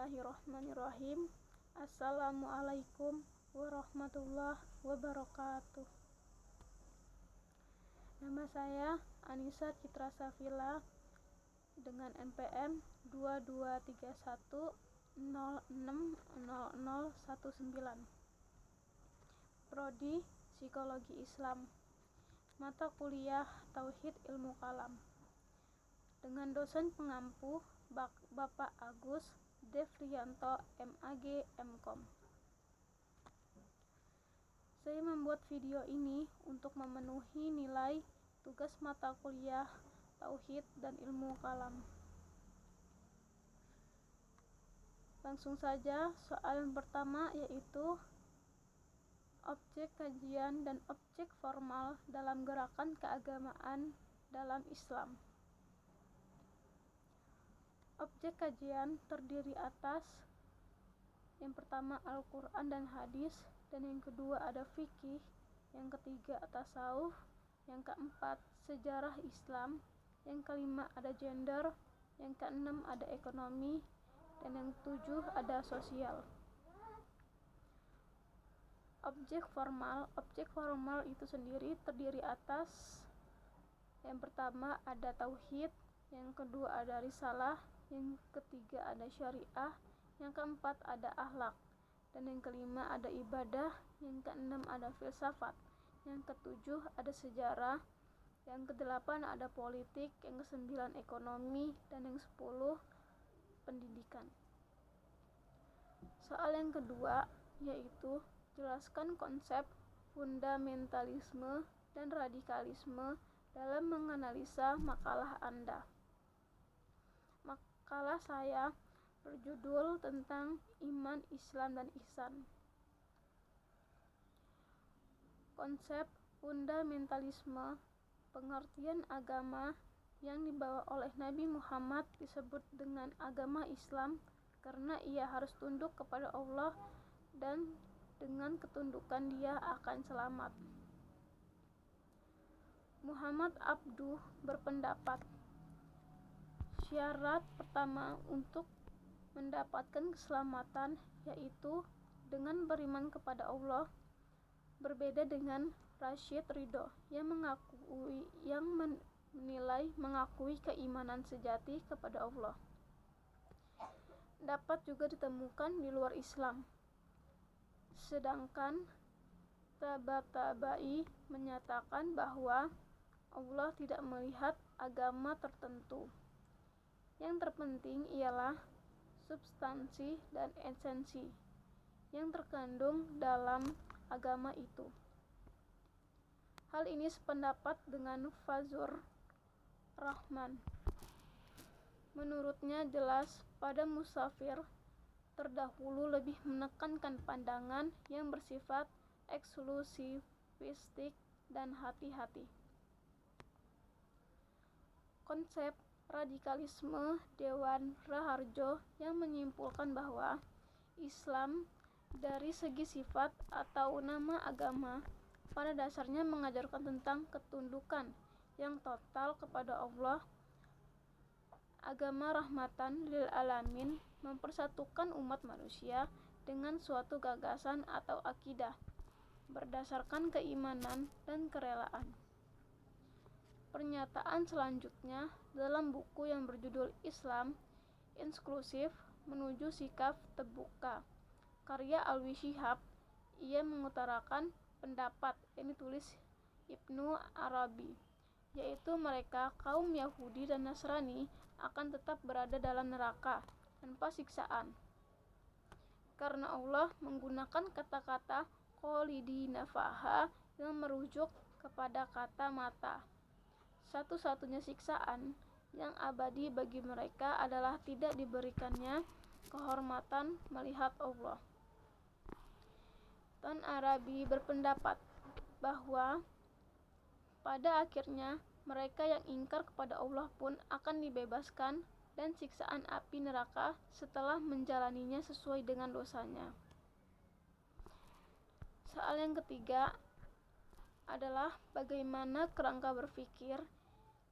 Bismillahirrahmanirrahim. Assalamualaikum warahmatullahi wabarakatuh. Nama saya Anissa Citra Safila dengan NPM 2231060019. Prodi Psikologi Islam. Mata kuliah Tauhid Ilmu Kalam. Dengan dosen pengampu Bapak Agus Devrianto MAG MKom. Saya membuat video ini untuk memenuhi nilai tugas mata kuliah Tauhid dan Ilmu Kalam. Langsung saja, soal yang pertama yaitu objek kajian dan objek formal dalam gerakan keagamaan dalam Islam. Objek kajian terdiri atas yang pertama Al-Quran dan hadis, dan yang kedua ada fikih, yang ketiga tasawuf, yang keempat sejarah Islam, yang kelima ada gender, yang keenam ada ekonomi, dan yang ketujuh ada sosial. Objek formal itu sendiri terdiri atas yang pertama ada tauhid, yang kedua ada risalah, yang ketiga ada syariah, yang keempat ada akhlak, dan yang kelima ada ibadah, yang keenam ada filsafat, yang ketujuh ada sejarah, yang kedelapan ada politik, yang kesembilan ekonomi, dan yang 10 pendidikan. Soal yang kedua yaitu jelaskan konsep fundamentalisme dan radikalisme dalam menganalisa makalah Anda. Makalah saya berjudul tentang iman, Islam, dan ihsan. Konsep fundamentalisme, pengertian agama yang dibawa oleh Nabi Muhammad disebut dengan agama Islam karena ia harus tunduk kepada Allah dan dengan ketundukan dia akan selamat. Muhammad Abduh berpendapat, syarat pertama untuk mendapatkan keselamatan yaitu dengan beriman kepada Allah, berbeda dengan Rashid Ridho yang menilai mengakui keimanan sejati kepada Allah dapat juga ditemukan di luar Islam. Sedangkan Tabatabai menyatakan bahwa Allah tidak melihat agama tertentu. Yang terpenting ialah substansi dan esensi yang terkandung dalam agama itu. Hal ini sependapat dengan Fazlur Rahman. Menurutnya jelas pada musafir terdahulu lebih menekankan pandangan yang bersifat eksklusifistik dan hati-hati. Konsep radikalisme Dewan Raharjo yang menyimpulkan bahwa Islam dari segi sifat atau nama agama pada dasarnya mengajarkan tentang ketundukan yang total kepada Allah. Agama rahmatan lil alamin mempersatukan umat manusia dengan suatu gagasan atau akidah berdasarkan keimanan dan kerelaan. Pernyataan selanjutnya dalam buku yang berjudul Islam Inklusif Menuju Sikap Terbuka karya Alwi Shihab, ia mengutarakan pendapat yang ditulis Ibnu Arabi, yaitu mereka kaum Yahudi dan Nasrani akan tetap berada dalam neraka tanpa siksaan karena Allah menggunakan kata-kata kholidina faha yang merujuk kepada kata mata. Satu-satunya siksaan yang abadi bagi mereka adalah tidak diberikannya kehormatan melihat Allah. Tan Arabi berpendapat bahwa pada akhirnya mereka yang ingkar kepada Allah pun akan dibebaskan dan siksaan api neraka setelah menjalaninya sesuai dengan dosanya. Soal yang ketiga adalah bagaimana kerangka berpikir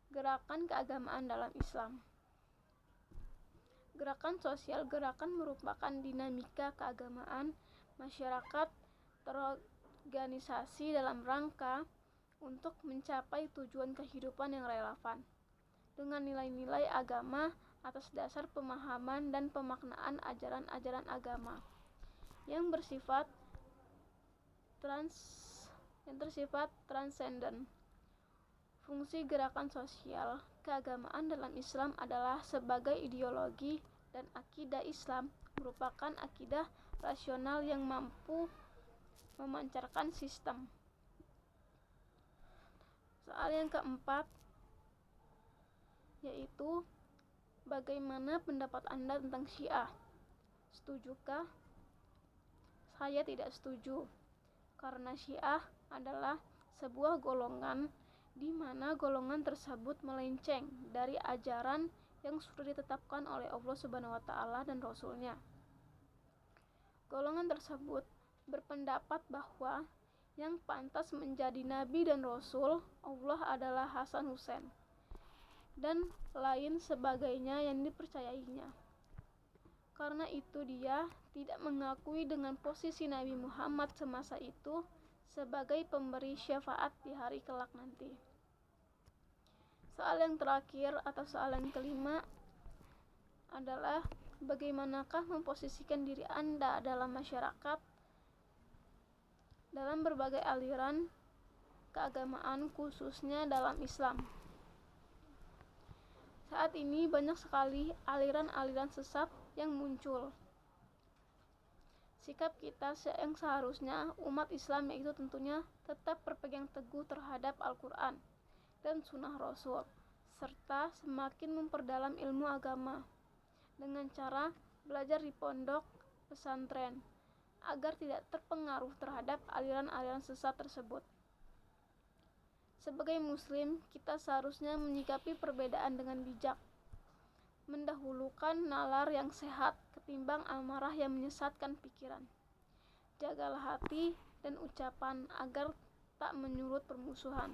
gerakan keagamaan dalam Islam. Gerakan sosial gerakan merupakan dinamika keagamaan masyarakat terorganisasi dalam rangka untuk mencapai tujuan kehidupan yang relevan dengan nilai-nilai agama atas dasar pemahaman dan pemaknaan ajaran-ajaran agama yang bersifat transenden. Fungsi gerakan sosial keagamaan dalam Islam adalah sebagai ideologi, dan akidah Islam merupakan akidah rasional yang mampu memancarkan sistem. Soal yang keempat yaitu bagaimana pendapat Anda tentang Syiah? Setujukah? Saya tidak setuju, karena Syiah adalah sebuah golongan di mana golongan tersebut melenceng dari ajaran yang sudah ditetapkan oleh Allah Subhanahu wa taala dan Rasul-Nya. Golongan tersebut berpendapat bahwa yang pantas menjadi nabi dan rasul Allah adalah Hasan Hussein dan lain sebagainya yang dipercayainya. Karena itu dia tidak mengakui dengan posisi Nabi Muhammad semasa itu sebagai pemberi syafaat di hari kelak nanti. Soal yang terakhir atau soal yang kelima adalah bagaimanakah memposisikan diri Anda dalam masyarakat dalam berbagai aliran keagamaan, khususnya dalam Islam. Saat ini banyak sekali aliran-aliran sesat yang muncul. Sikap kita yang seharusnya umat Islam yaitu tentunya tetap berpegang teguh terhadap Al-Quran dan Sunnah Rasul, serta semakin memperdalam ilmu agama dengan cara belajar di pondok pesantren agar tidak terpengaruh terhadap aliran-aliran sesat tersebut. Sebagai muslim, kita seharusnya menyikapi perbedaan dengan bijak, mendahulukan nalar yang sehat ketimbang amarah yang menyesatkan pikiran. Jagalah hati dan ucapan agar tak menyulut permusuhan.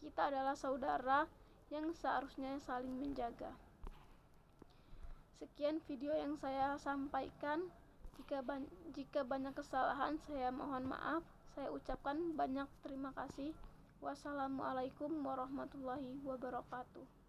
Kita adalah saudara yang seharusnya saling menjaga. Sekian video yang saya sampaikan. Jika banyak kesalahan, saya mohon maaf. Saya ucapkan banyak terima kasih. Wassalamualaikum warahmatullahi wabarakatuh.